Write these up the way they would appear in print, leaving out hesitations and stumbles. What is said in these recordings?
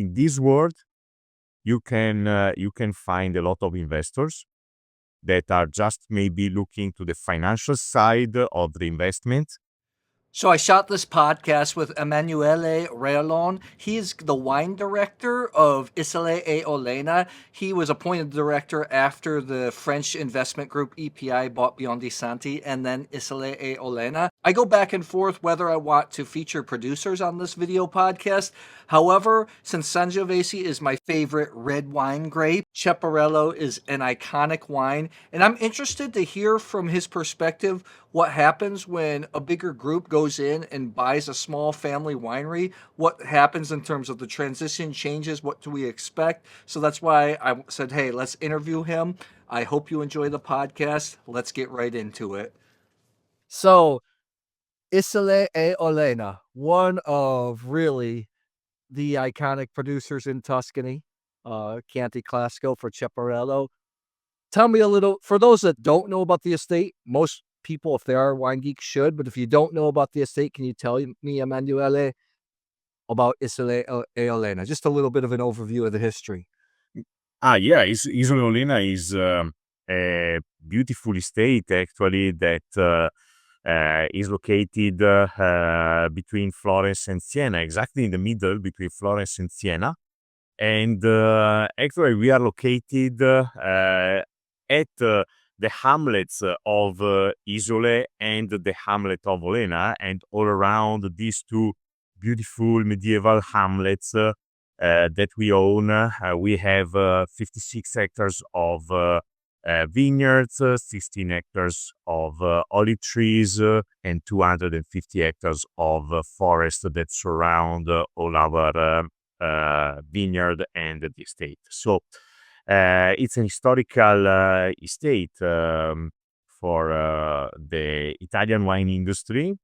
in this world, you can find a lot of investors that are just maybe looking to the financial side of the investment. So I shot this podcast with Emmanuele Reolon. He's the wine director of Isole e Olena. He was appointed director after the French investment group EPI bought Biondi Santi and then Isole e Olena. I go back and forth whether I want to feature producers on this video podcast. However, since Sangiovese is my favorite red wine grape, Cepparello is an iconic wine, and I'm interested to hear from his perspective what happens when a bigger group goes in and buys a small family winery, what happens in terms of the transition changes, what do we expect. So that's why I said, hey, let's interview him. I hope you enjoy the podcast. Let's get right into it. So, Isole e Olena, one of really the iconic producers in Tuscany, Chianti Classico for Cepparello. Tell me a little, for those that don't know about the estate, most people, if they are wine geeks, should, but if you don't know about the estate, can you tell me, Emanuele, about Isole e Olena? Just a little bit of an overview of the history. Yeah, Isolina is a beautiful estate actually that is located between Florence and Siena, exactly in the middle between Florence and Siena. And actually, we are located at the hamlets of Isole and the hamlet of Olena, and all around these two beautiful medieval hamlets that we own. We have 56 hectares of vineyards, 16 hectares of olive trees, and 250 hectares of forest that surround all our vineyard and the estate. So it's an historical estate for the Italian wine industry.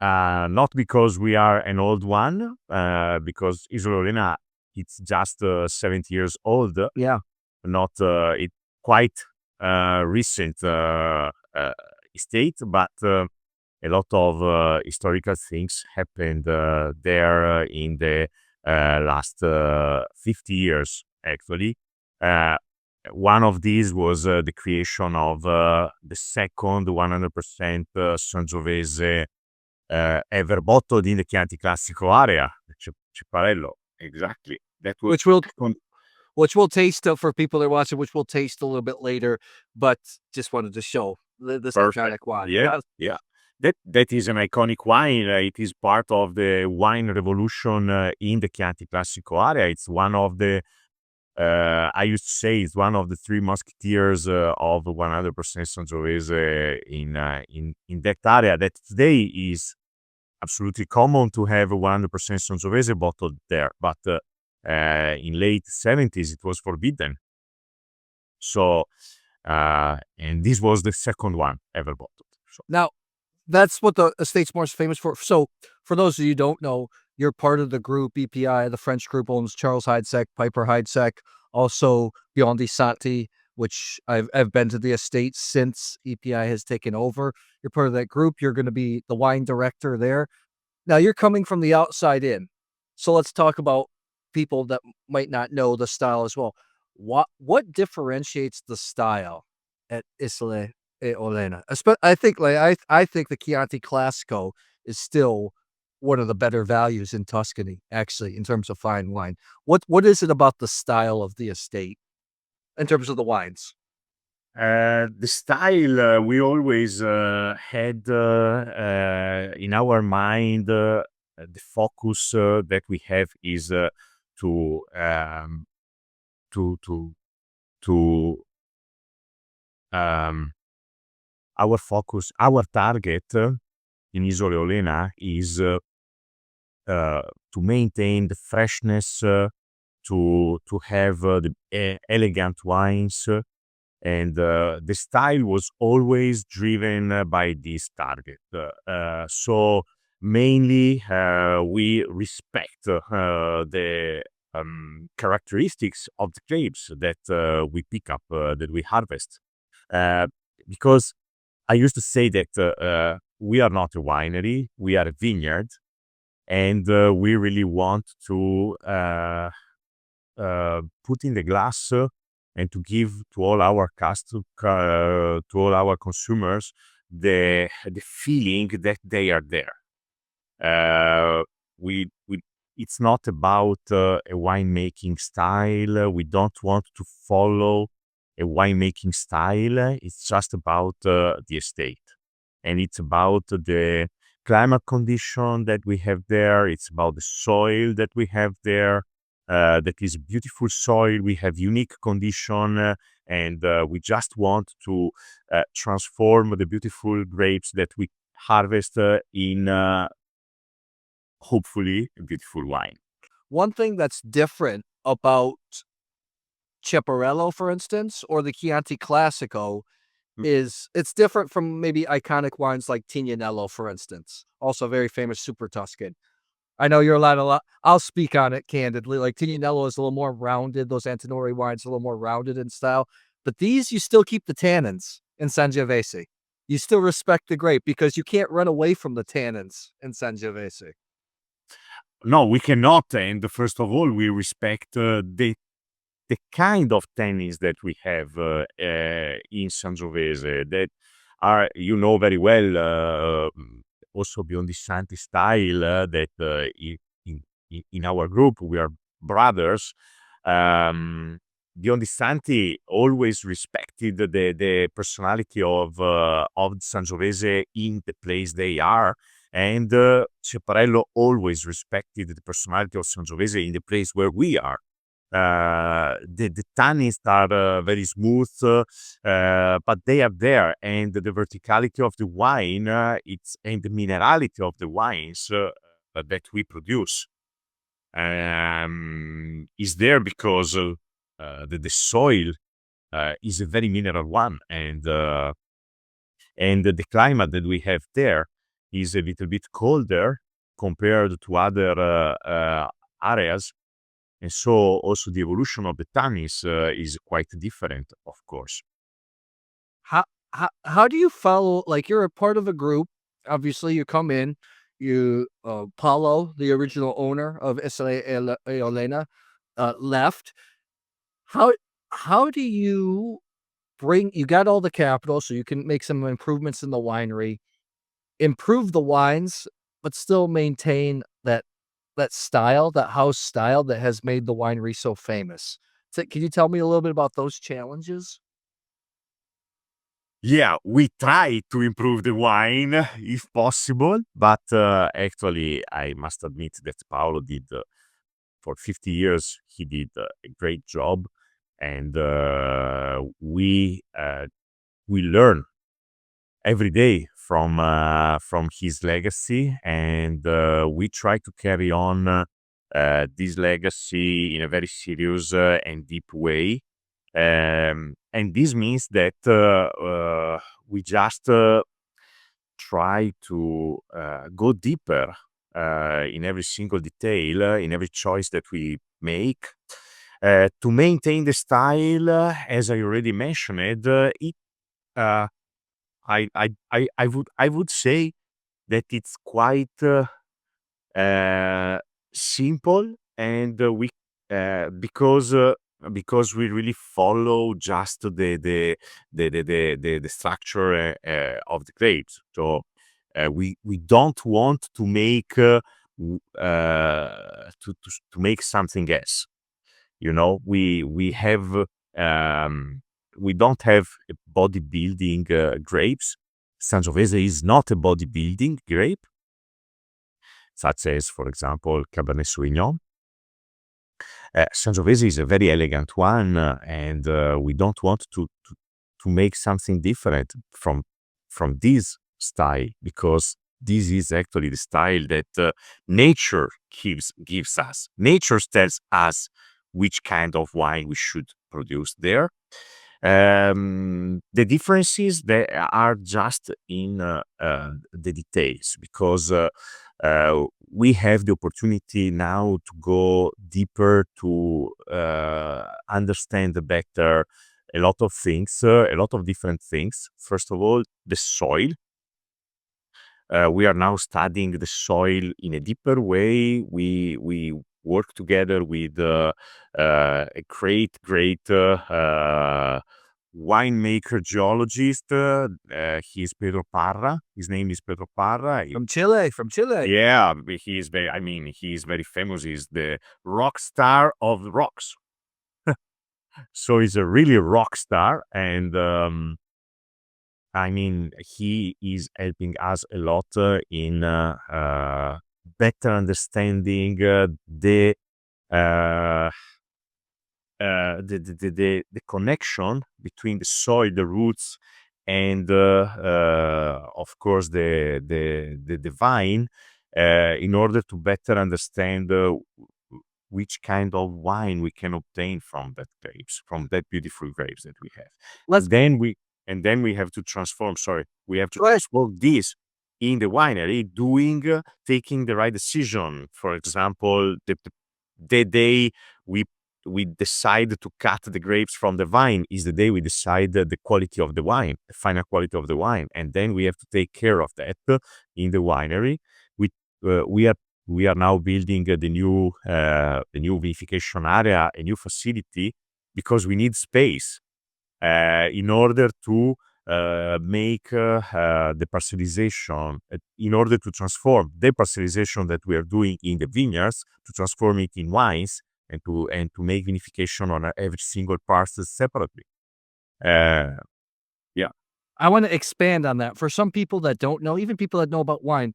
Not because we are an old one, because Isolina, it's just 70 years old. Yeah. Not it quite recent estate, but a lot of historical things happened there in the last 50 years, actually. One of these was the creation of the second 100% Sangiovese ever bottled in the Chianti Classico area, Cepparello, exactly. That was which we'll taste for people that are watching, which we'll taste a little bit later, but just wanted to show this iconic wine. Yeah. That is an iconic wine. It is part of the wine revolution in the Chianti Classico area. It's one of the, I used to say, it's one of the three musketeers of 100% Sangiovese in that area. That today is absolutely common to have 100% Sangiovese bottled there, but in late 70s it was forbidden. So, and this was the second one ever bottled. So. Now, that's what the estate's most famous for. So, for those of you who don't know, you're part of the group EPI. The French group owns Charles Heidsieck, Piper Heidsieck, also Biondi Santi, which I've been to the estate since EPI has taken over. You're part of that group. You're going to be the wine director there. Now, you're coming from the outside in. So let's talk about people that might not know the style as well. What differentiates the style at Isole e Olena? I think I think the Chianti Classico is still one of the better values in Tuscany, actually, in terms of fine wine. What is it about the style of the estate in terms of the wines? The style we always had in our mind, the focus that we have is to our focus, our target in Isole Olena is to maintain the freshness, to have the elegant wines, and the style was always driven by this target. So mainly we respect the characteristics of the grapes that we pick up, that we harvest. Because I used to say that we are not a winery, we are a vineyard. and we really want to put in the glass and to give to all our to all our consumers the feeling that they are there. We it's not about a winemaking style. We don't want to follow a winemaking style. It's just about the estate, and it's about the climate condition that we have there. It's about the soil that we have there. That is beautiful soil. We have unique condition, and we just want to transform the beautiful grapes that we harvest in hopefully a beautiful wine. One thing that's different about Cepparello, for instance, or the Chianti Classico Mm. is it's different from maybe iconic wines like Tignanello, for instance, also a very famous Super Tuscan. I know you're allowed a lot. I'll speak on it candidly. Like Tignanello is a little more rounded. Those Antinori wines are a little more rounded in style. But these, you still keep the tannins in Sangiovese. You still respect the grape because you can't run away from the tannins in Sangiovese. No, we cannot. And first of all, we respect the kind of tennis that we have in Sangiovese that are, you know very well, also Biondi Santi style that in, in our group we are brothers. Um, Biondi Santi always respected the personality of Sangiovese in the place they are, and Cepparello always respected the personality of Sangiovese in the place where we are. The tannins are very smooth, but they are there, and the verticality of the wine, it's and the minerality of the wines that we produce is there because the soil is a very mineral one, and the climate that we have there is a little bit colder compared to other areas, and so also the evolution of the tannins is quite different, of course. How how do you follow like, you're a part of a group, obviously, you come in, you, Paulo, the original owner of Isole e Olena, left. How how do you you got all the capital, so you can make some improvements in the winery, improve the wines, but still maintain that style, that house style that has made the winery so famous. So, can you tell me a little bit about those challenges? Yeah, we try to improve the wine if possible, but actually, I must admit that Paolo did for 50 years. He did a great job, and we learn every day from his legacy, and we try to carry on this legacy in a very serious and deep way. And this means that we just try to go deeper in every single detail, in every choice that we make. To maintain the style, as I already mentioned, uh, I would say that it's quite uh, simple, and because we really follow just the structure of the grapes. So we don't want to make to make something else. You know, we don't have a bodybuilding grapes. Sangiovese is not a bodybuilding grape, such as, for example, Cabernet Sauvignon. Sangiovese is a very elegant one, and we don't want to make something different from this style, because this is actually the style that nature gives us. Nature tells us which kind of wine we should produce there. The differences they are just in the details, because we have the opportunity now to go deeper to understand better a lot of things, a lot of different things. First of all, the soil. We are now studying the soil in a deeper way. We work together with a great winemaker geologist. He's Pedro Parra. His name is Pedro Parra. From Chile, from Chile. Yeah, he is very. I mean, he is very famous. He's the rock star of rocks. So he's a really rock star, and I mean, he is helping us a lot in better understanding uh, the connection between the soil, the roots, and of course the vine, in order to better understand which kind of wine we can obtain from that grapes, from that beautiful grapes that we have. Let's Then we have to transform. Sorry, we have to go ahead. transform this in the winery, taking the right decision. For example, the day we we decide to cut the grapes from the vine is the day we decide the quality of the wine, the final quality of the wine, and then we have to take care of that in the winery. We we are we are now building the new vinification area, a new facility, because we need space in order to make the parcelization, in order to transform the parcelization that we are doing in the vineyards, to transform it in wines, and to make vinification on every single parcel separately. Uh, yeah. I want to expand on that. For some people that don't know, even people that know about wine,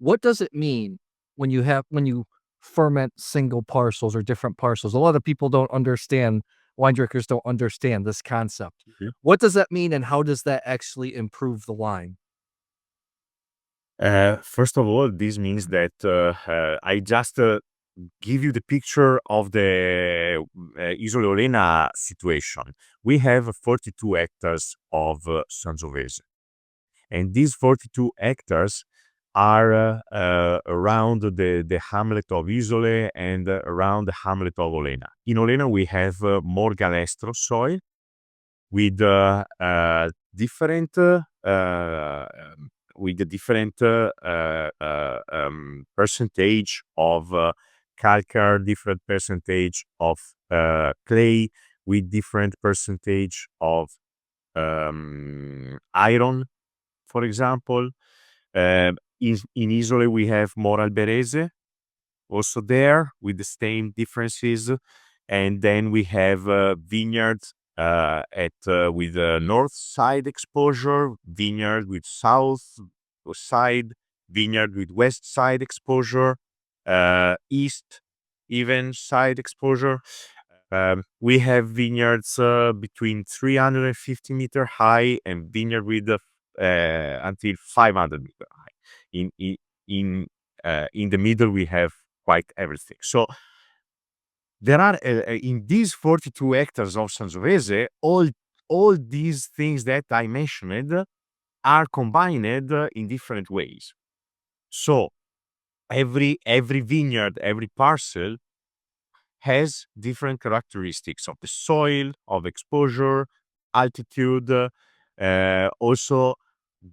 what does it mean when you ferment single parcels or different parcels? A lot of people don't understand, wine drinkers don't understand this concept. Mhm. What does that mean and how does that actually improve the wine? First of all, this means that I just give you the picture of the Isole Olena situation. We have 42 hectares of Sangiovese, and these 42 hectares are around the hamlet of Isole and around the hamlet of Olena. In Olena, we have more galestro soil with different with a different percentage of calcar, different percentage of clay, with different percentage of iron, for example. In Isole, we have more alberese, also there with the same differences. And then we have vineyards at with north side exposure, vineyard with south side, vineyard with west side exposure, east even side exposure. We have vineyards between 350-meter high and vineyard with until 500-meter high. In the middle, we have quite everything. So there are in these 42 hectares of Sangiovese, all these things that I mentioned are combined in different ways. So every vineyard, every parcel has different characteristics of the soil, of exposure, altitude, also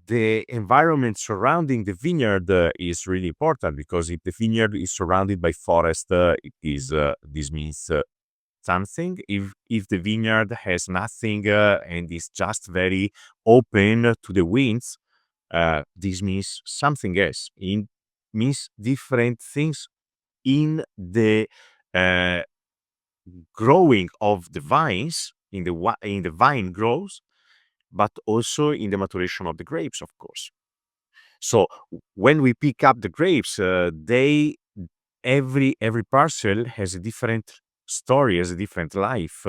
the environment surrounding the vineyard is really important, because if the vineyard is surrounded by forest, this means something. If the vineyard has nothing and is just very open to the winds, this means something else. It means different things in the uh, growing of the vines, in the vine growth, but also in the maturation of the grapes, of course. So when we pick up the grapes, they every parcel has a different story, has a different life,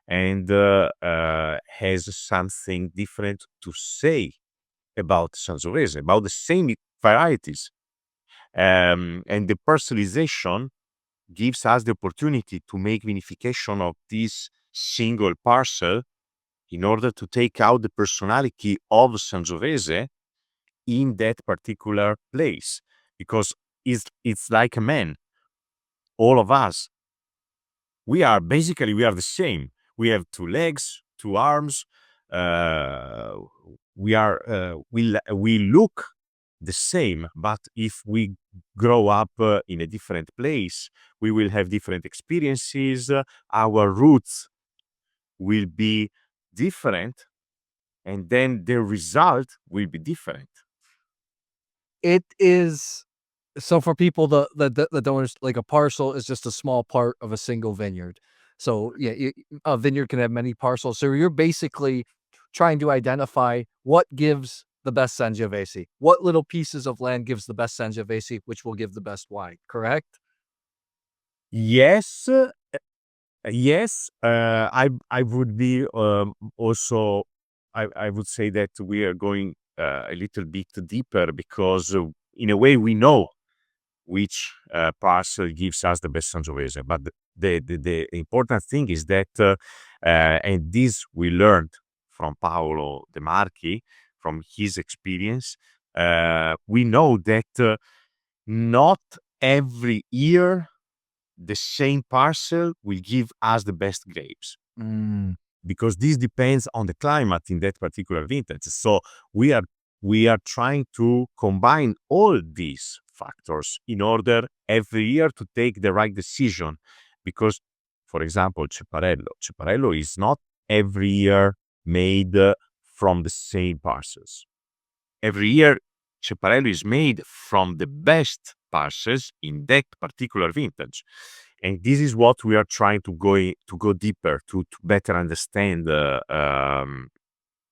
and has something different to say about Sangiovese, about the same varieties. And the parcelization gives us the opportunity to make vinification of this single parcel, in order to take out the personality of Sangiovese in that particular place, because it's like a man. All of us, we are the same. We have two legs, two arms. We look the same, but if we grow up in a different place, we will have different experiences. Our roots will be different, and then the result will be different. It is so for people that don't like a parcel is just a small part of a single vineyard. So yeah, a vineyard can have many parcels. So you're basically trying to identify what gives the best Sangiovese. What little pieces of land gives the best Sangiovese, which will give the best wine, correct? Yes, yes. I would be also. I would say that we are going a little bit deeper because in a way we know which parcel gives us the best Sangiovese. But the important thing is that, and this we learned from Paolo De Marchi, from his experience, we know that not every year the same parcel will give us the best grapes, Mm. because this depends on the climate in that particular vintage. So we are we are trying to combine all these factors in order every year to take the right decision. Because, for example, Cepparello is not every year made from the same parcels. Every year, Cepparello is made from the best parcels in that particular vintage. And this is what we are trying to go deeper to better understand.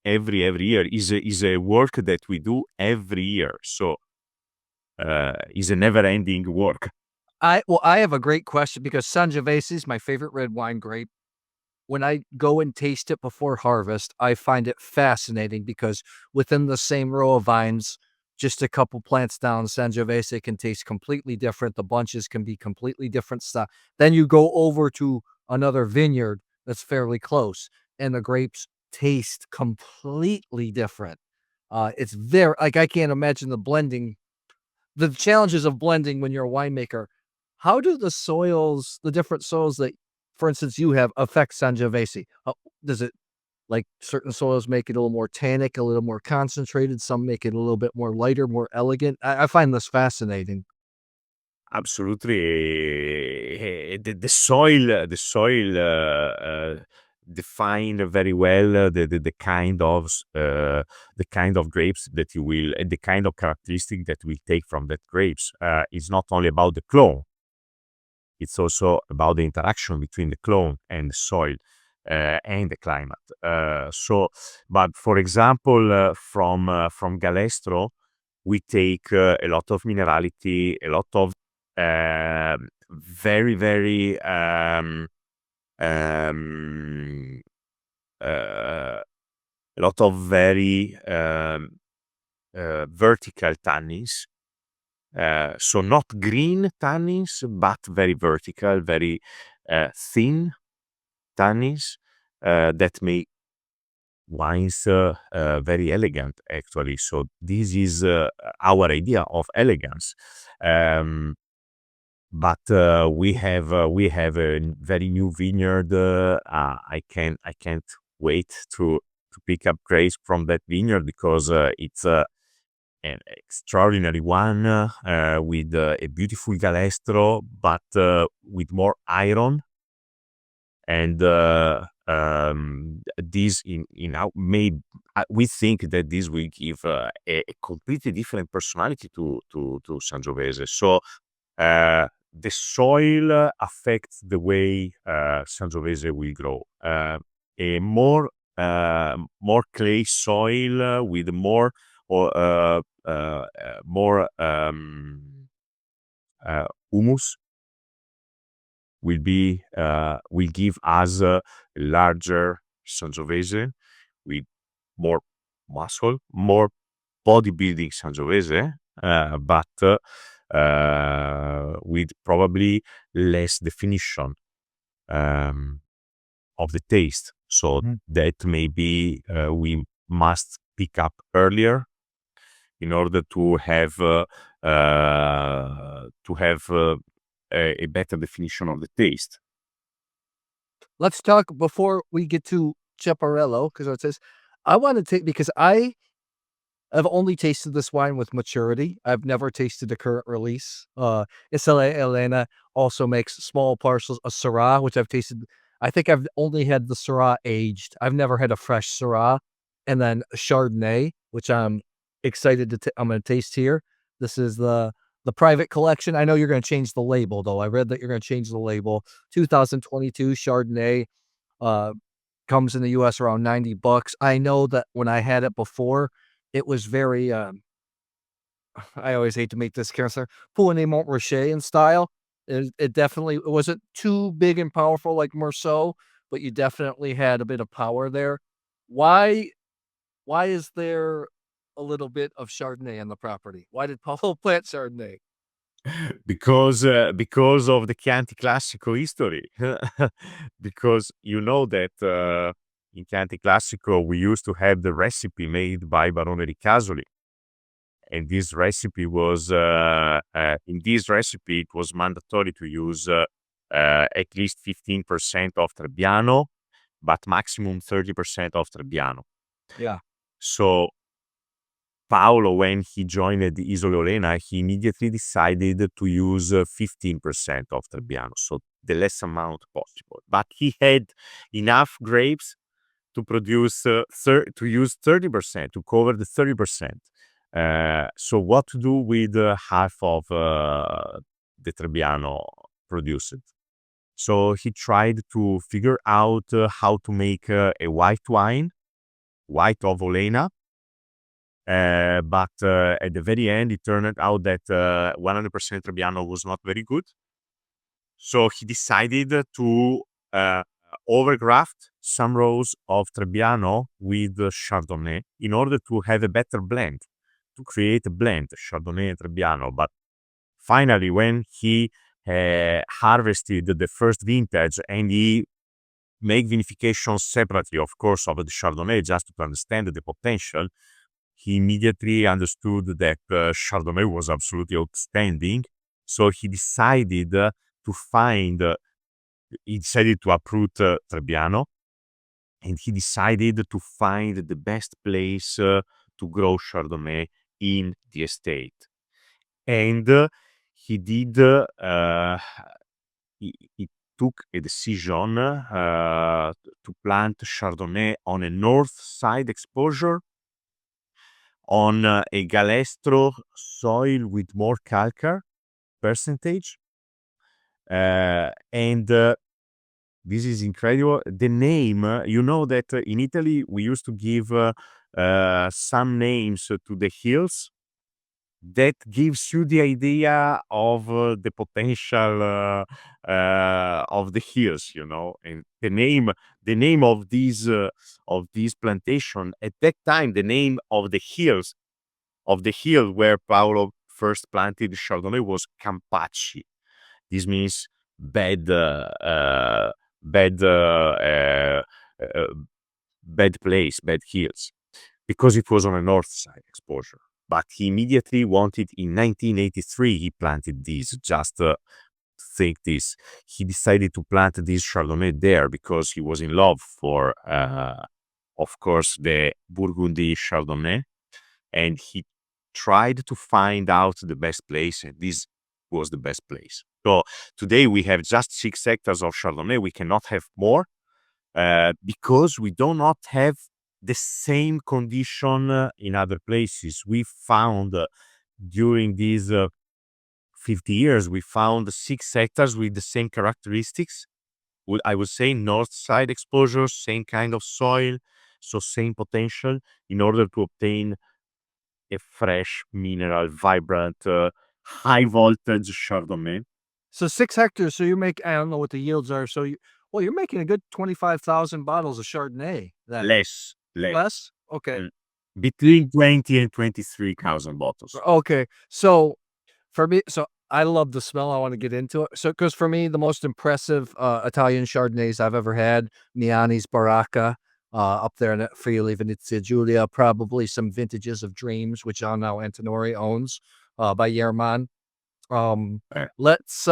Every year is a work that we do every year. So is a never ending work. I have a great question because Sangiovese is my favorite red wine grape. When I go and taste it before harvest, I find it fascinating because within the same row of vines, just a couple plants down, Sangiovese can taste completely different. The bunches can be completely different stuff. Then you go over to another vineyard that's fairly close, and the grapes taste completely different. It's very like I can't imagine the challenges of blending when you're a winemaker. How do the different soils that, for instance, you have affect Sangiovese? Does it like certain soils make it a little more tannic, a little more concentrated? Some make it a little bit more lighter, more elegant. I find this fascinating. Absolutely. The soil define very well the kind of grapes that you will, and the kind of characteristic that we take from that grapes. It's not only about the clone; it's also about the interaction between the clone and the soil and the climate. But for example, from Galestro, we take a lot of minerality, a lot of very, very um, uh, a lot of very vertical tannins. So not green tannins, but very vertical, very thin tannins that make wines very elegant, actually. So this is our idea of elegance. Um, but we have a very new vineyard. I can't wait to pick up grapes from that vineyard, because it's an extraordinary one, with a beautiful galestro, but with more iron. And this in our may we think that this will give a completely different personality to Sangiovese. So the soil affects the way Sangiovese will grow. A more clay soil with more humus will give us a larger Sangiovese with more muscle, more bodybuilding Sangiovese, but with probably less definition um, of the taste. So Mhm. that maybe we must pick up earlier in order to have a better definition of the taste. Let's talk before we get to Cepparello because it says I want to take because I've only tasted this wine with maturity. I've never tasted the current release. Isole Elena also makes small parcels of Syrah, which I've tasted. I think I've only had the Syrah aged. I've never had a fresh Syrah. And then Chardonnay, which I'm excited to I'm gonna taste here. This is the private collection. I know you're gonna change the label, though. I read that you're gonna change the label. 2022 Chardonnay, uh, comes in the US around $90. I know that when I had it before, it was very, I always hate to make this cancer, Pouilly Montrachet in style. It definitely it wasn't too big and powerful like Meursault, but you definitely had a bit of power there. Why why is there a little bit of Chardonnay on the property? Why did Paulo plant Chardonnay? Because of the Chianti Classico history. Because you know that in Chianti Classico we used to have the recipe made by Barone Ricasoli, and this recipe was in this recipe it was mandatory to use at least 15% of Trebbiano, but maximum 30% of Trebbiano. Yeah. So Paolo, when he joined the Isole Olena, he immediately decided to use 15% of Trebbiano, so the less amount possible. But he had enough grapes to produce to use 30% to cover the 30%. So what to do with half of the Trebbiano produced? So he tried to figure out how to make a white wine, white of Olena. But at the very end, it turned out that 100% Trebbiano was not very good. So he decided to overgraft some rows of Trebbiano with Chardonnay in order to have a better blend, to create a blend, Chardonnay and Trebbiano. But finally, when he harvested the first vintage and he made vinification separately, of course, of the Chardonnay, just to understand the potential, he immediately understood that Chardonnay was absolutely outstanding. So he decided he decided to uproot Trebbiano, and he decided to find the best place to grow Chardonnay in the estate. And he did, he took a decision to plant Chardonnay on a north side exposure on a galestro soil with more calcar percentage. And this is incredible. The name, you know that in Italy we used to give some names to the hills that gives you the idea of the potential of the hills, you know. And the name of this plantation at that time, the name of the hill where Paolo first planted Chardonnay was Campacci. This means bad, bad, bad place, bad hills, because it was on a north side exposure. But he immediately wanted, in 1983, he planted this, just think this. He decided to plant this Chardonnay there because he was in love for, of course, the Burgundy Chardonnay. And he tried to find out the best place, and this was the best place. So today we have just 6 hectares of Chardonnay. We cannot have more because we do not have the same condition in other places. We found during these 50 years, we found 6 hectares with the same characteristics. I would say north side exposure, same kind of soil, so same potential in order to obtain a fresh, mineral, vibrant, high voltage Chardonnay. So 6 hectares, so you make I don't know what the yields are, so you're making a good 25,000 bottles of Chardonnay then. Less. Less? Okay. Between 20 and 23,000 bottles. Okay. So for me, I love the smell. I want to get into it. So, because for me, the most impressive Italian Chardonnays I've ever had, Miani's Baracca, up there in Friuli Venezia Giulia, probably some vintages of Dreams, which now Antinori owns, by Yerman. Eh, Let's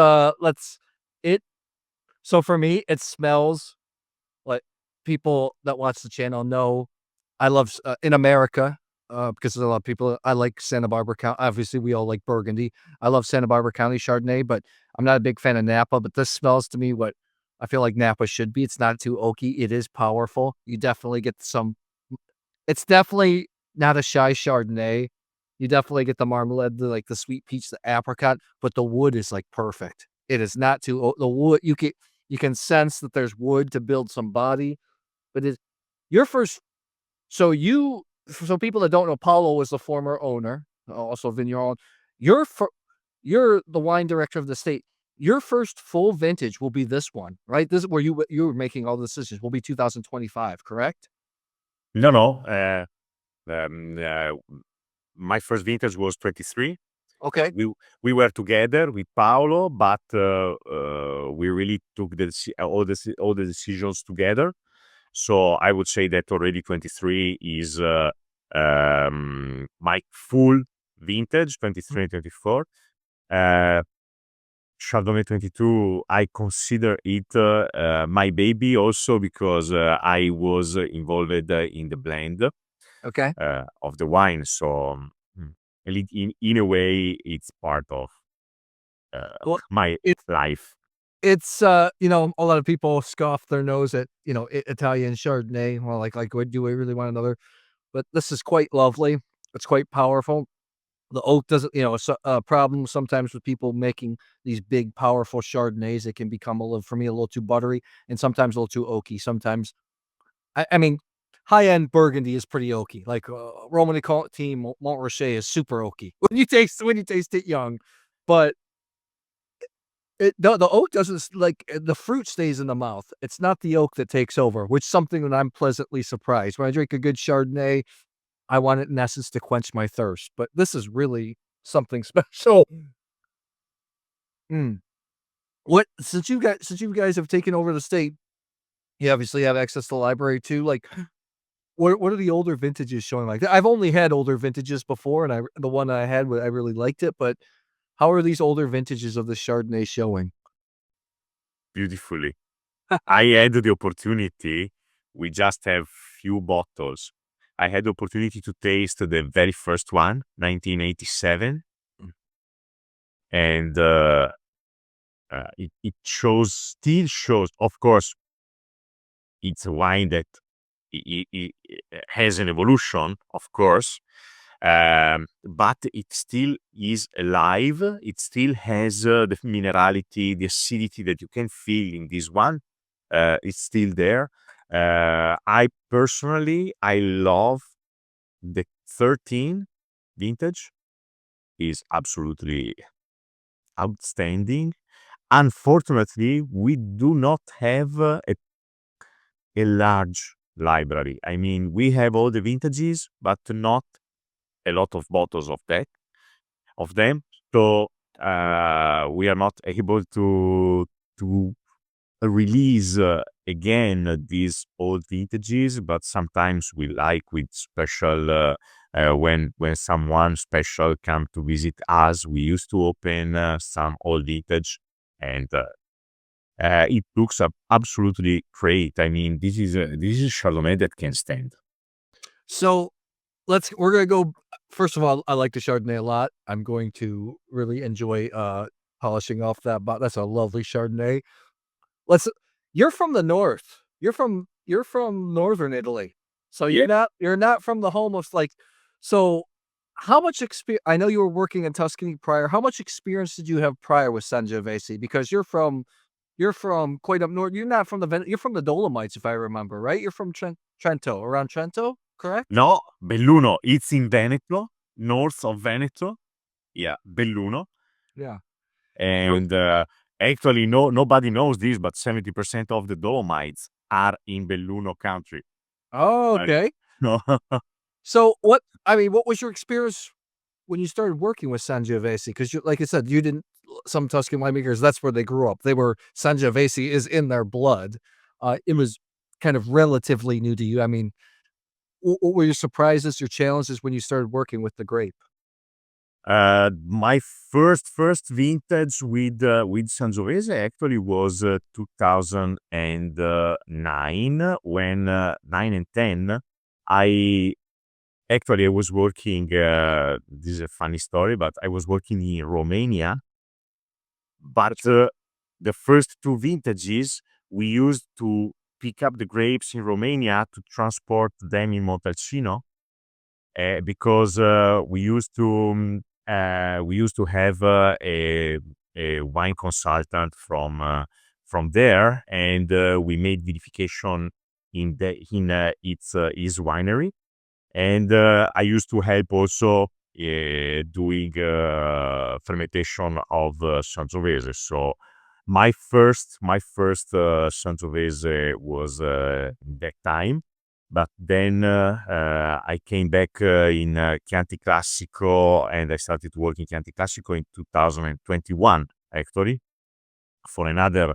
it. So for me, it smells like people that watch the channel know I love in America. because there's a lot of people. I like Santa Barbara County. Obviously, we all like Burgundy. I love Santa Barbara County Chardonnay, but I'm not a big fan of Napa. But this smells to me what I feel like Napa should be. It's not too oaky. It is powerful. You definitely get some. It's definitely not a shy Chardonnay. You definitely get the marmalade, the sweet peach, the apricot, but the wood is like perfect. It is not too the wood. You can sense that there's wood to build some body, but it your first so you so people that don't know, Paulo was the former owner, also vineyard. You're fir you're the wine director of the state. Your first full vintage will be this one, right? This is where you were making all the decisions, will be 2025, correct? No, no. Um, uh, my first vintage was 23. Okay. We were together with Paolo, but we really took all the decisions together. So I would say that already 23 is my full vintage, 23 and 24. Uh, Chardonnay 22, I consider it my baby also because I was involved in the blend Okay. of the wine. So in a way, it's part of Well, my it life. it's, a lot of people scoff their nose at, Italian Chardonnay. Well, "What do we really want another?" But this is quite lovely. It's quite powerful. The oak doesn't it's a problem sometimes with people making these big, powerful Chardonnays. It can become for me, a little too buttery and sometimes a little too oaky. Sometimes I mean, high-end Burgundy is pretty oaky. Like, Romanée-Conti, Montrachet is super oaky when you taste it young. But the oak doesn't the fruit stays in the mouth. It's not the oak that takes over, which is something that I'm pleasantly surprised. When I drink a good Chardonnay, I want it in essence to quench my thirst, but this is really something special. Mm. What since you guys have taken over the state, you obviously have access to the library too, like, what are the older vintages showing like? I've only had older vintages before, and the one I had, I really liked it, but how are these older vintages of the Chardonnay showing? Beautifully. I had the opportunity. We just have few bottles. I had the opportunity to taste the very first one, 1987, Mm. and it still shows. Of course, it's a wine that has an evolution, of course, but it still is alive. It still has the minerality, the acidity that you can feel in this one. It's still there. I personally, I love the 13 vintage. Is absolutely outstanding. Unfortunately, we do not have a large library. I mean, we have all the vintages, but not a lot of bottles of them. So we are not able to release again these old vintages. But sometimes we like with special when someone special come to visit us. We used to open some old vintage, and it looks absolutely great. I mean, this is Chardonnay that can stand. So, we're gonna go first of all, I like the Chardonnay a lot. I'm going to really enjoy, polishing off that's a lovely Chardonnay. Let's You're from the north. You're from Northern Italy. So Yeah. you're not from the home of, so how much experience? I know you were working in Tuscany prior. How much experience did you have prior with Sangiovese? Because you're from quite up north. You're not from you're from the Dolomites, if I remember, right? You're from Trento, around Trento, correct? No, Belluno. It's in Veneto, north of Veneto. Yeah, Belluno. Yeah. And actually, nobody knows this, but 70% of the Dolomites are in Belluno country. Oh, I, okay. no, So what was your experience when you started working with Sangiovese? Because like I said, you didn't some Tuscan winemakers, that's where they grew up. Sangiovese is in their blood. It was kind of relatively new to you. I mean, what were your surprises, your challenges when you started working with the grape? my first vintage with Sangiovese actually was 2009 when 9 and 10. I Actually, I was working. This is a funny story, but I was working in Romania. But the first two vintages we used to pick up the grapes in Romania to transport them in Montalcino, because we used to have a wine consultant from there, and we made vinification in its his winery, and I used to help also doing fermentation of Sangiovese. So my first Sangiovese was that time, but then I came back in Chianti Classico, and I started working Chianti Classico in 2021, actually, for another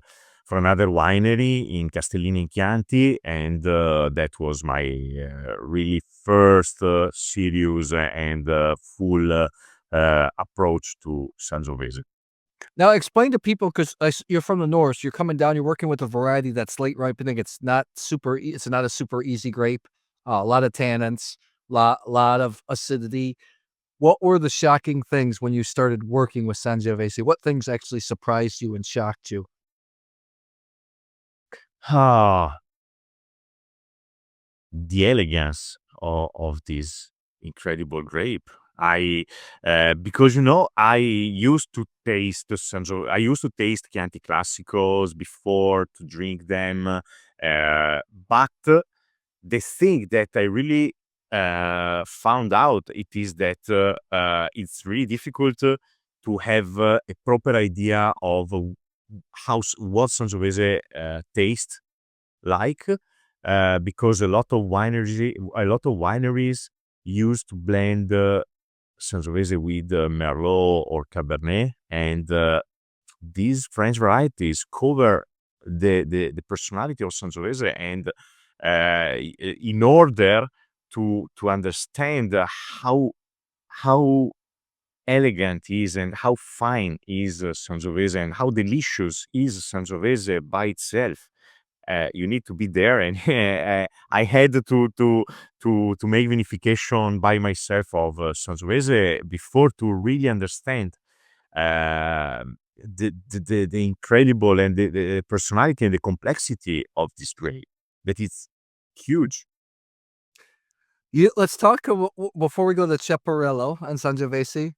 winery in Castellini in Chianti, and that was my really first serious and full approach to Sangiovese. Now explain to people, 'cause you're from the North, so you're coming down, you're working with a variety that's late ripening, it's not a super easy grape, a lot of tannins, lot of acidity. What were the shocking things when you started working with Sangiovese? What things actually surprised you and shocked you? Ah, the elegance of this incredible grape. I Because I used to taste I used to taste Chianti Classicos before to drink them, but the thing that I really found out it is that it's really difficult to have a proper idea of what Sangiovese tastes like, because a lot of wineries used to blend Sangiovese with Merlot or Cabernet, and these French varieties cover the personality of Sangiovese, and in order to understand how elegant is and how fine is Sangiovese and how delicious is Sangiovese by itself, you need to be there, and I had to make vinification by myself of Sangiovese before to really understand the incredible and the personality and the complexity of this grape. That it's huge. Let's talk before we go to Cepparello and Sangiovese.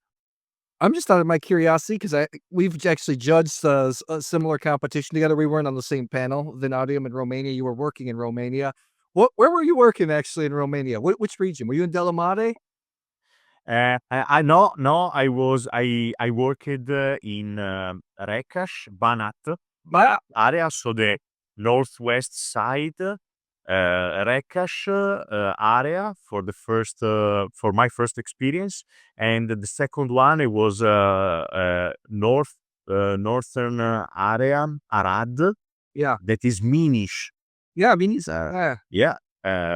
I'm just out of my curiosity, 'cause we've actually judged a similar competition together. We weren't on the same panel, Vinadium in Romania. You were working in Romania. Where were you working actually in Romania? Which region? Were you in Delamare? I no, no, I worked in Rekash, Banat area, so the northwest side, Rekash area for for my first experience, and the second one it was northern area, Arad, Yeah. that is Minish. Yeah, I mean, he's Yeah,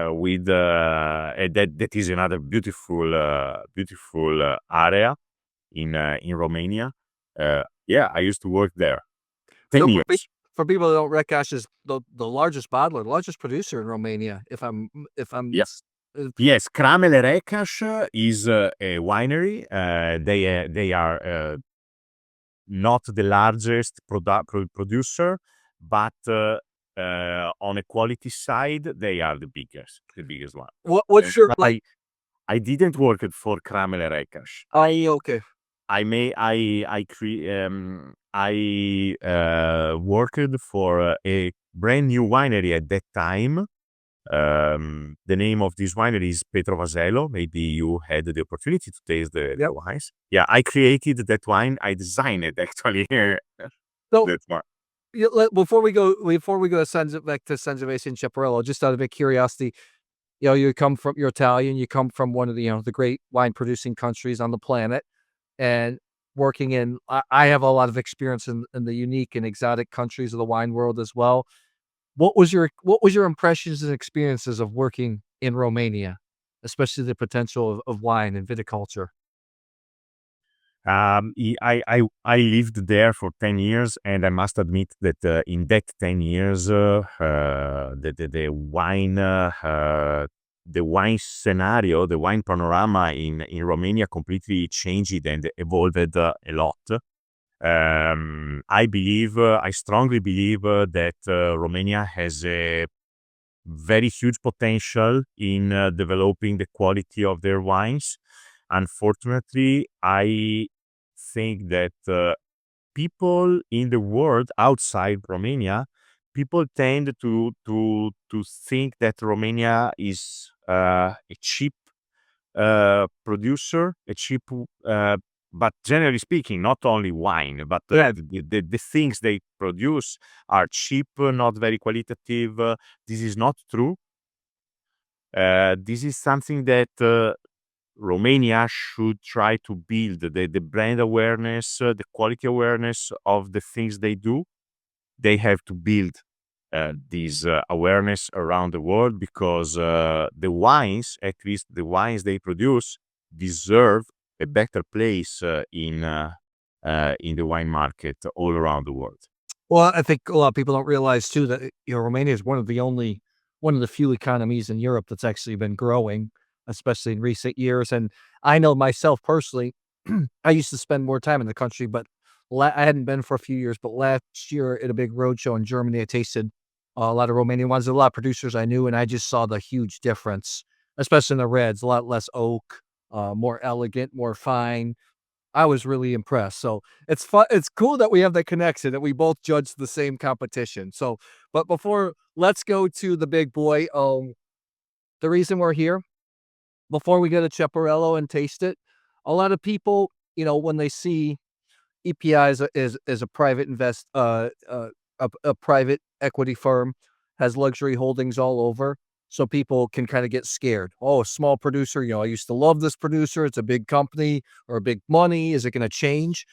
with that is another beautiful area in Romania. Yeah, I used to work there 10 So years. for people that don't recognize, is the largest bottler, the largest producer in Romania, if I'm Yeah. s Yes, Kramele Rekash is a winery. They are not the largest producer, but on a quality side, they are the biggest one. what's your But I didn't work it for Kramele Rekash. okay. I worked for a brand new winery at that time. The name of this winery is Petrovazelo. Maybe you had the opportunity to taste the Yep. wines. Yeah, I created that wine. I designed it actually. So, That's why. before we go to back to Sangiovese and Cepparello, just out of a curiosity, you're Italian, you come from one of the, the great wine producing countries on the planet, and working in I have a lot of experience in the unique and exotic countries of the wine world as well. What was your impressions and experiences of working in Romania, especially the potential of wine and viticulture? I lived there for 10 years, and I must admit that in that 10 years, the wine the wine scenario, the wine panorama in Romania completely changed and evolved a lot. I strongly believe that Romania has a very huge potential in developing the quality of their wines. Unfortunately, I think that people in the world outside Romania, people tend to think that Romania is a cheap producer, a cheap, but generally speaking, not only wine, but the things they produce are cheap, not very qualitative. This is not true. This is something that Romania should try to build the brand awareness, the quality awareness of the things they do. They have to build this awareness around the world because the wines, at least the wines they produce, deserve a better place in the wine market all around the world. Well, I think a lot of people don't realize too that, Romania is one of the few economies in Europe that's actually been growing, especially in recent years. And I know myself personally, I used to spend more time in the country, but I hadn't been for a few years. But last year at a big road show in Germany, I tasted a lot of Romanian wines. A lot of producers I knew, and I just saw the huge difference, especially in the reds. A lot less oak, more elegant, more fine. I was really impressed. So it's fun. It's cool that we have that connection, that we both judge the same competition. So, but let's go to the big boy. The reason we're here, before we go to Cepparello and taste it, a lot of people, when they see EPI is a private a private equity firm, has luxury holdings all over. So people can kind of get scared. Oh, a small producer, I used to love this producer. It's a big company or big money. Is it going to change?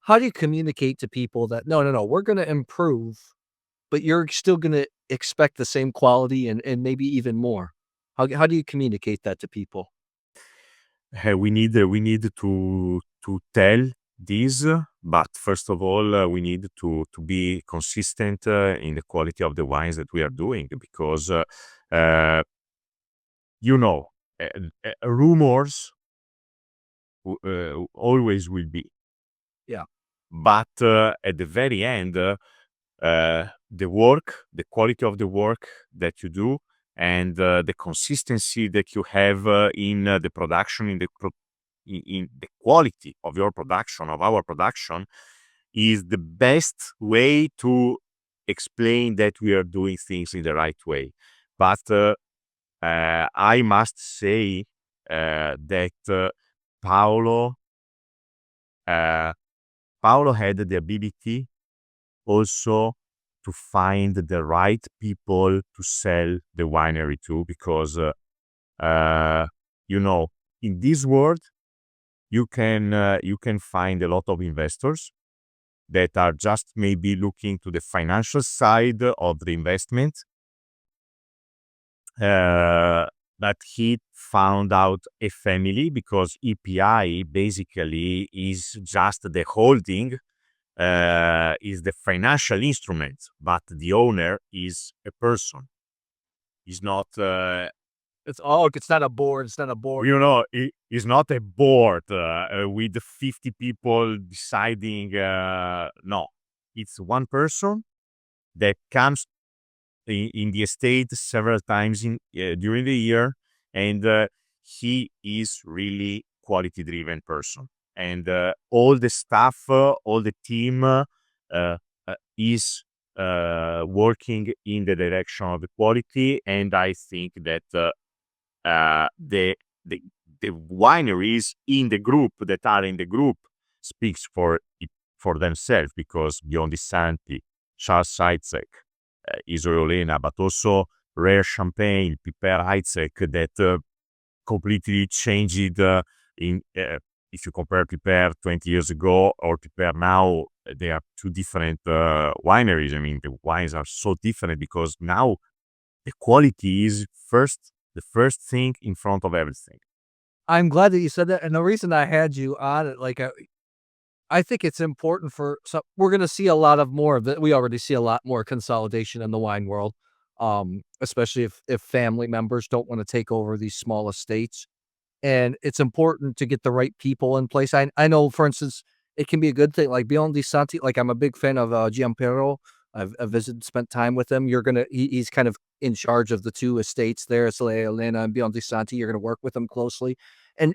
How do you communicate to people that no, no, no, we're going to improve, but you're still going to expect the same quality and maybe even more? How do you communicate that to people? We need to tell this, but first of all, we need to be consistent in the quality of the wines that we are doing because uh, you know rumors always will be, Yeah. but at the very end, the quality of the work that you do, and the consistency that you have in the production, in the quality of your production, of our production, is the best way to explain that we are doing things in the right way. But I must say that Paolo uh, Paolo had the ability also to find the right people to sell the winery to, because uh, you know in this world you can find a lot of investors that are just maybe looking to the financial side of the investment. But he found out a family, because EPI basically is just the holding, is the financial instrument, but the owner is a person. Is not, It's not a board. It's not a board. it is not a board with 50 people deciding. No, it's one person that comes in the estate several times during the year, and he is really quality driven person, and all the staff, all the team is working in the direction of the quality. And I think that the the the wineries in the group that are in the group speaks for themselves, because Biondi Santi, Charles Heidsieck, Isolina, but also rare champagne, Piper Heidsieck, that completely changed in if you compare Piper 20 years ago or Piper now, they are two different wineries. I mean, the wines are so different because now the quality is the first thing in front of everything. I'm glad that you said that. And the reason I had you on it, I think it's important we're going to see a lot of more of it. We already see a lot more consolidation in the wine world. especially if family members don't want to take over these small estates. And it's important to get the right people in place. I know, for instance, it can be a good thing, like Biondi Santi, like, I'm a big fan of, Giampero. I've visited, spent time with him. He's kind of in charge of the 2 estates there, Isole Olena and Biondi Santi. You're gonna work with him closely. And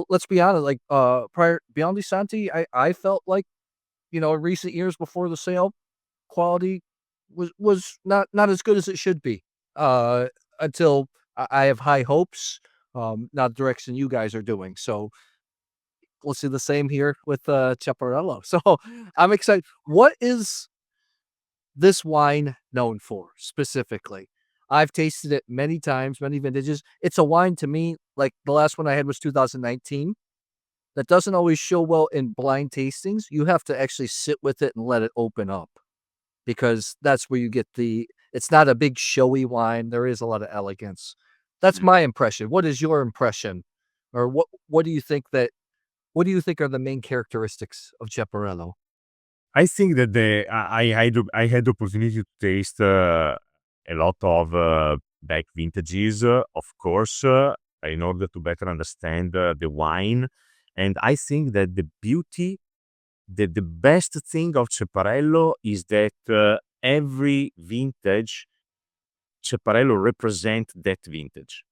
let's be honest, like, prior Biondi Santi, I felt like, in recent years before the sale, quality was not as good as it should be, until I have high hopes, not the direction you guys are doing. So we'll see the same here with Chaparello. So I'm excited. What is this wine known for specifically? I've tasted it many times, many vintages. It's a wine to me, like the last one I had was 2019. That doesn't always show well in blind tastings. You have to actually sit with it and let it open up, because that's where you get it's not a big showy wine. There is a lot of elegance. That's my impression. What is your impression? Or what do you think are the main characteristics of Chaparello? I think that I had the opportunity to taste a lot of back vintages, of course, in order to better understand the wine. And I think that the best thing of Ceparello is that every vintage, Ceparello represent that vintage.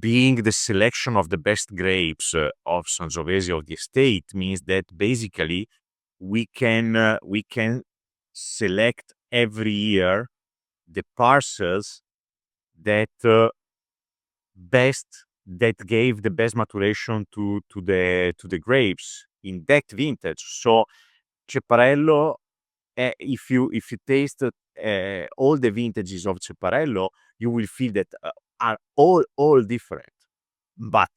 Being the selection of the best grapes of Sangiovese of the estate means that basically we can select every year the parcels that best that gave the best maturation to the grapes in that vintage. So Ceparello, if you taste all the vintages of Ceparello, you will feel that are all different, but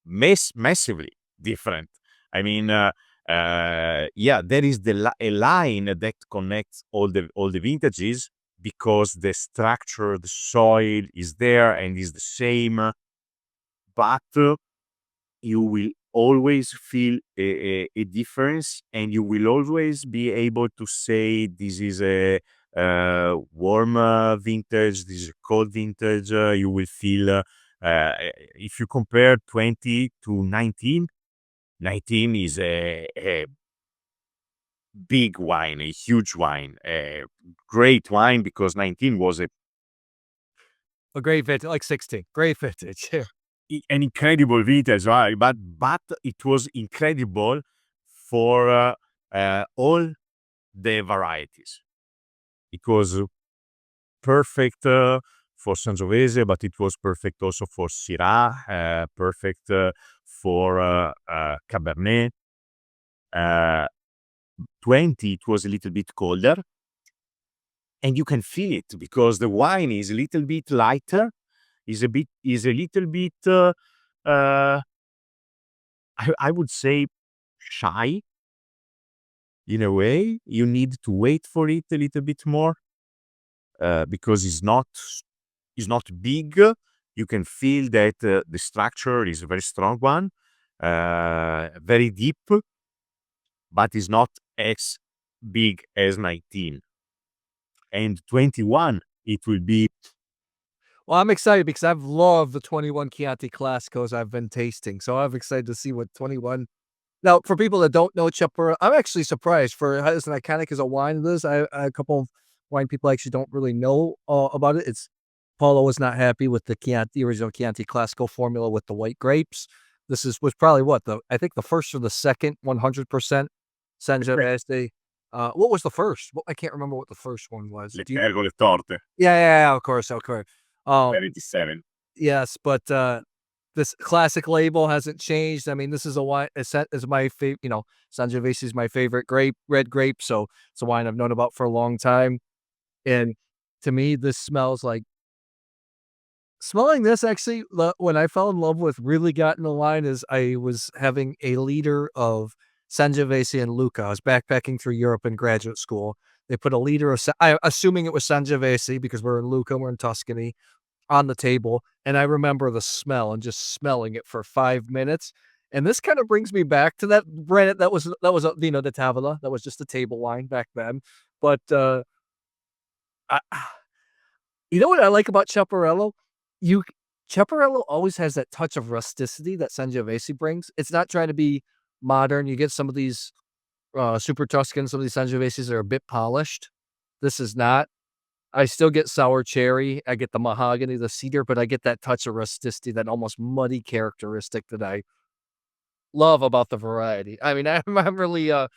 massively different. I mean, yeah, there is a line that connects all the vintages because the structure, the soil is there and is the same, but you will always feel a difference, and you will always be able to say this is a warm vintage, this is a cold vintage. You will feel if you compare 20 to 19, 19 is a big wine, a huge wine, a great wine, because 19 was A great vintage, like 16. Great vintage. Yeah. an incredible vintage, right? But it was incredible for all the varieties. It was perfect for Sangiovese, but it was perfect also for Syrah, perfect for Cabernet. Uh, 20, it was a little bit colder, and you can feel it because the wine is a little bit lighter, is a little bit uh, I would say shy in a way. You need to wait for it a little bit more because it's not big. You can feel that the structure is a very strong one, very deep, but is not as big as 19. And 21, it will be. Well, I'm excited because I've loved the 21 Chianti Classicos I've been tasting. So I'm excited to see what 21. Now, for people that don't know Chaparral, I'm actually surprised for as iconic as a wine it is. A couple of wine people actually don't really know about it. Paulo was not happy with the original Chianti Classico formula with the white grapes. Was probably I think the first or the second 100% Sangiovese. What was the first? Well, I can't remember what the first one was. Le pergole torte, Yeah, of course, of course. Um, 87. yes, but this classic label hasn't changed. I mean, this is a wine. Is my favorite. Sangiovese is my favorite red grape. So it's a wine I've known about for a long time. And to me, this smells like smelling this. Actually, when I fell in love with, really got in the line, is I was having a liter of Sangiovese and Lucca. I was backpacking through Europe in graduate school. They put a liter of, assuming it was Sangiovese because we're in Lucca, we're in Tuscany, on the table, and I remember the smell and just smelling it for 5 minutes. And this kind of brings me back to that brand that was Vino di Tavola. That was just a table wine back then. But I You know what I like about Cepparello? You Cepparello always has that touch of rusticity that Sangiovese brings. It's not trying to be modern. You get some of these Super Tuscans, some of these Sangioveses are a bit polished. This is not. I still get sour cherry. I get the mahogany, the cedar, but I get that touch of rusticity, that almost muddy characteristic that I love about the variety. I mean, I'm really, I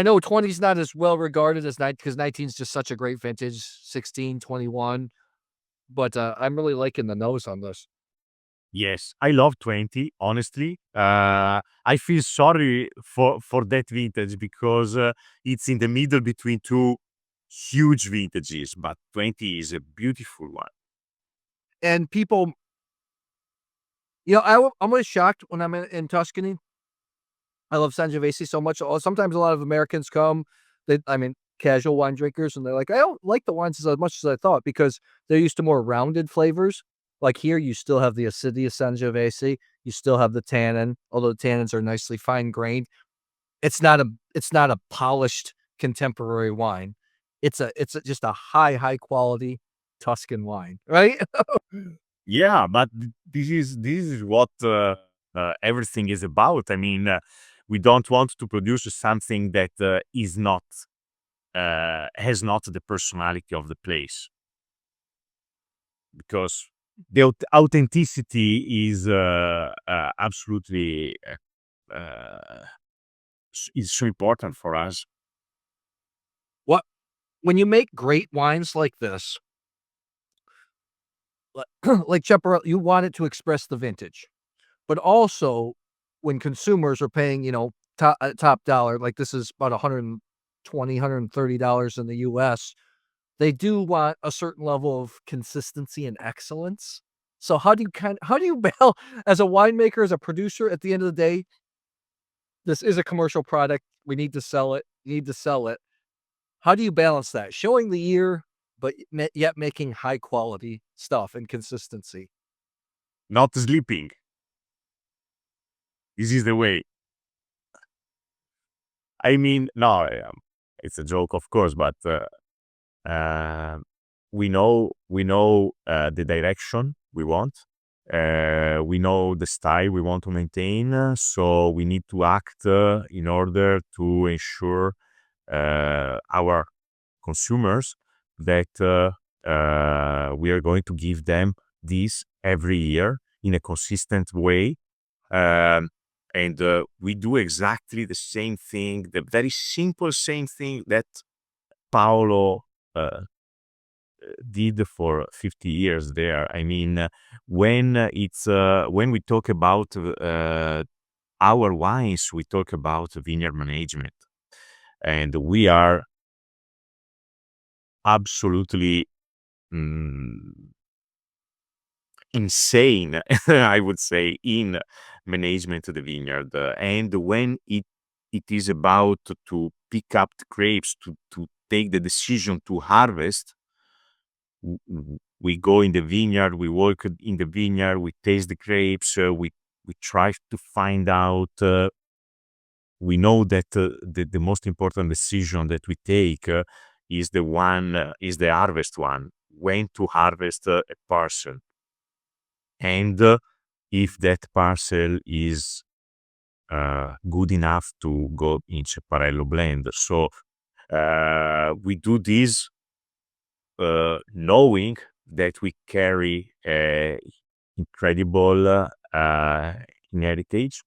know 20 is not as well regarded as 9 because 19 is just such a great vintage, 16, 21. But I'm really liking the nose on this. Yes, I love 20, honestly. I feel sorry for that vintage because it's in the middle between two huge vintages, but 20 is a beautiful one. And people, I'm always shocked when I'm in Tuscany. I love Sangiovese so much. Sometimes a lot of Americans come, casual wine drinkers, and they're like, I don't like the wines as much as I thought because they're used to more rounded flavors. Like here, you still have the acidity of Sangiovese, you still have the tannin, although the tannins are nicely fine grained. It's not a polished contemporary wine. Just a high quality Tuscan wine, right? Yeah, but this is what everything is about. I mean, we don't want to produce something that is not has not the personality of the place because the authenticity is absolutely is so important for us. What when you make great wines like this, like Chaparral, you want it to express the vintage, but also when consumers are paying, top dollar, like this is about 120, $130 in the US, they do want a certain level of consistency and excellence. So how do you as a winemaker, as a producer, at the end of the day, this is a commercial product. We need to sell it. You need to sell it. How do you balance that? Showing the year, but yet making high quality stuff and consistency. Not sleeping. This is the way. I mean, no, it's a joke, of course, but uh, we know the direction we want. We know the style we want to maintain. So we need to act in order to ensure our consumers that we are going to give them this every year in a consistent way. Um, and we do exactly the same thing, the very simple same thing that Paolo did for 50 years there. I mean, when we talk about our wines, we talk about vineyard management, and we are absolutely mm, insane, I would say, in management of the vineyard. And when it is about to pick up the grapes, to take the decision to harvest, we go in the vineyard, we work in the vineyard, we taste the grapes, we try to find out. We know that the most important decision that we take is the one is the harvest one, when to harvest a parcel, and if that parcel is good enough to go in Cepparello blend. So we do this knowing that we carry incredible heritage,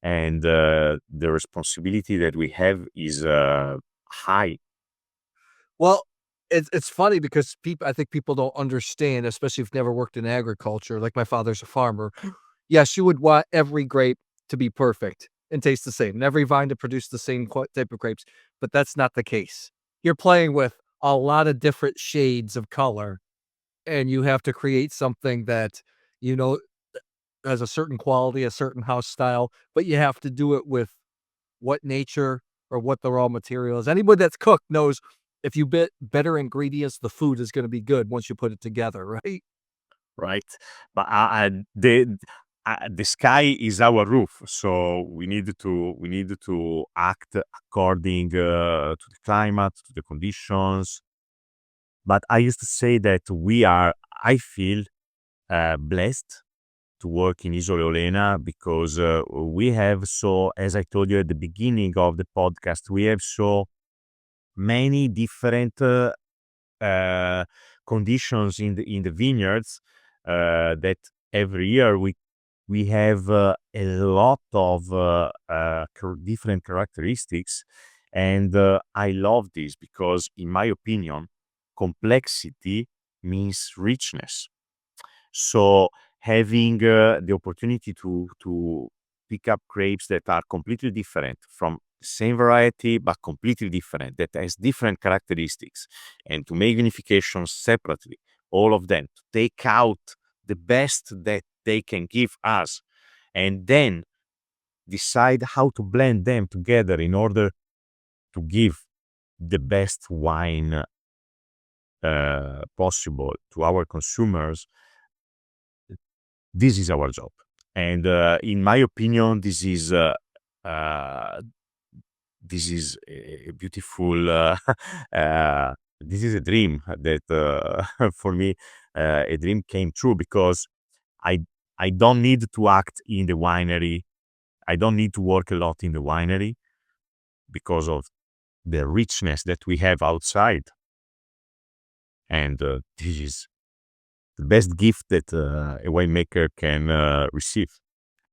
and the responsibility that we have is high. Well, it's funny because I think people don't understand, especially if you've never worked in agriculture. Like my father's a farmer. Yes, you would want every grape to be perfect and taste the same, and every vine to produce the same type of grapes, but that's not the case. You're playing with a lot of different shades of color, and you have to create something that you know has a certain quality, a certain house style, but you have to do it with what nature or what the raw material is. Anybody that's cooked knows if you bet better ingredients, the food is gonna be good once you put it together, right? Right? But the sky is our roof, so we need to act according to the climate, to the conditions. But I used to say that I feel blessed to work in Isole Olena because we have as I told you at the beginning of the podcast, we have so many different conditions in the vineyards that every year we have a lot of different characteristics, and I love this because, in my opinion, complexity means richness. So having the opportunity to pick up grapes that are completely different from the same variety but completely different, that has different characteristics, and to make vinifications separately, all of them, to take out the best that they can give us, and then decide how to blend them together in order to give the best wine possible to our consumers. This is our job, and in my opinion, uh, this is a beautiful. This is a dream that for me, a dream came true because I I don't need to act in the winery. I don't need to work a lot in the winery because of the richness that we have outside, and this is the best gift that a winemaker can receive.